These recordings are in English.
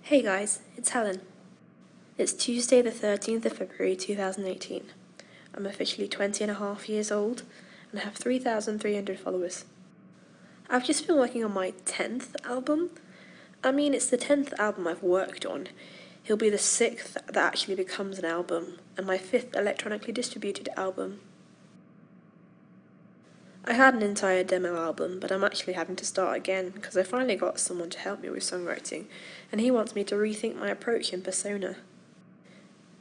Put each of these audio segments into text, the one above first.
Hey guys, it's Helen. It's Tuesday the 13th of February 2018. I'm officially 20 and a half years old and I have 3,300 followers. I've just been working on my 10th album. It's the 10th album I've worked on. It'll be the 6th that actually becomes an album, and my 5th electronically distributed album. I had an entire demo album, but I'm actually having to start again because I finally got someone to help me with songwriting, and he wants me to rethink my approach and persona.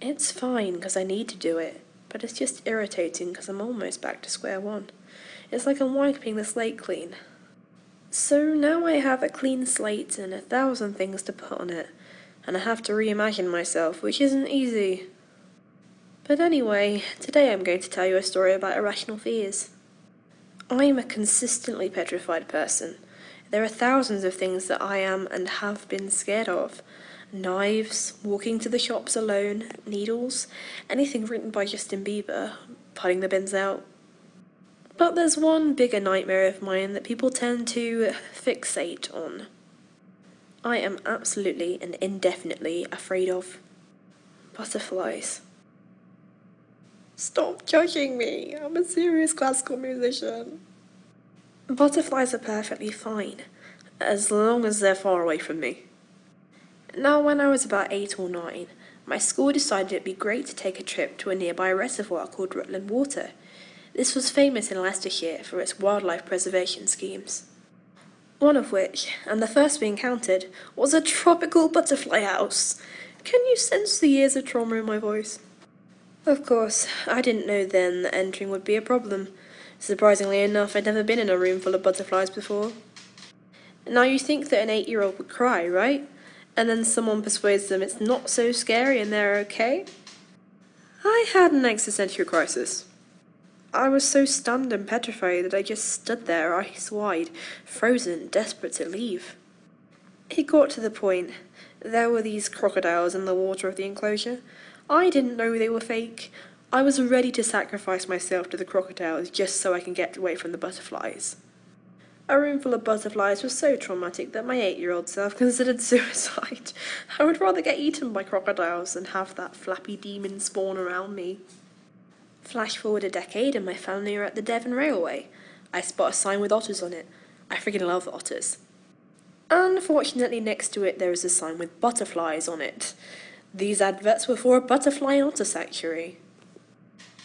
It's fine because I need to do it, but it's just irritating because I'm almost back to square one. It's like I'm wiping the slate clean. So now I have a clean slate and 1,000 things to put on it, and I have to reimagine myself, which isn't easy. But anyway, today I'm going to tell you a story about irrational fears. I'm a consistently petrified person. There are thousands of things that I am and have been scared of. Knives, walking to the shops alone, needles, anything written by Justin Bieber, putting the bins out. But there's one bigger nightmare of mine that people tend to fixate on. I am absolutely and indefinitely afraid of butterflies. Stop judging me, I'm a serious classical musician. Butterflies are perfectly fine, as long as they're far away from me. Now, when I was about 8 or 9, my school decided it'd be great to take a trip to a nearby reservoir called Rutland Water. This was famous in Leicestershire for its wildlife preservation schemes. One of which, and the first we encountered, was a tropical butterfly house. Can you sense the years of trauma in my voice? Of course, I didn't know then that entering would be a problem. Surprisingly enough, I'd never been in a room full of butterflies before. Now you think that an 8-year-old would cry, right? And then someone persuades them it's not so scary and they're okay? I had an existential crisis. I was so stunned and petrified that I just stood there, eyes wide, frozen, desperate to leave. It got to the point. There were these crocodiles in the water of the enclosure. I didn't know they were fake. I was ready to sacrifice myself to the crocodiles just so I can get away from the butterflies. A room full of butterflies was so traumatic that my 8-year-old self considered suicide. I would rather get eaten by crocodiles than have that flappy demon spawn around me. Flash forward a decade and my family are at the Devon Railway. I spot a sign with otters on it. I friggin' love otters. Unfortunately, next to it there is a sign with butterflies on it. These adverts were for a butterfly and otter sanctuary.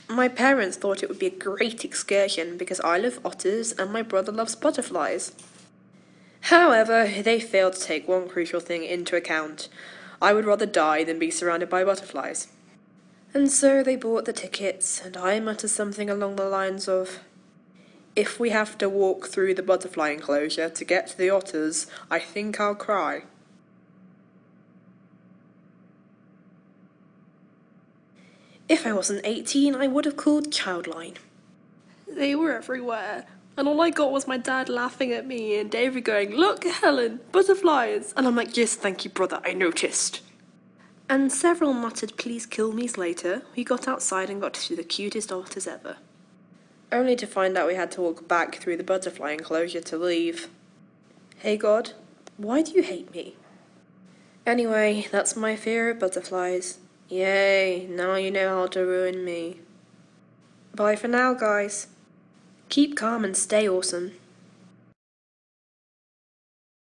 My parents thought it would be a great excursion because I love otters and my brother loves butterflies. However, they failed to take one crucial thing into account. I would rather die than be surrounded by butterflies. And so they bought the tickets, and I muttered something along the lines of, "If we have to walk through the butterfly enclosure to get to the otters, I think I'll cry." If I wasn't 18, I would have called Childline. They were everywhere, and all I got was my dad laughing at me and David going, "Look, Helen, butterflies!" And I'm like, "Yes, thank you, brother, I noticed." And several muttered "please kill me's" later, we got outside and got to see the cutest otters ever. Only to find out we had to walk back through the butterfly enclosure to leave. Hey God, why do you hate me? Anyway, that's my fear of butterflies. Yay, now you know how to ruin me. Bye for now, guys. Keep calm and stay awesome.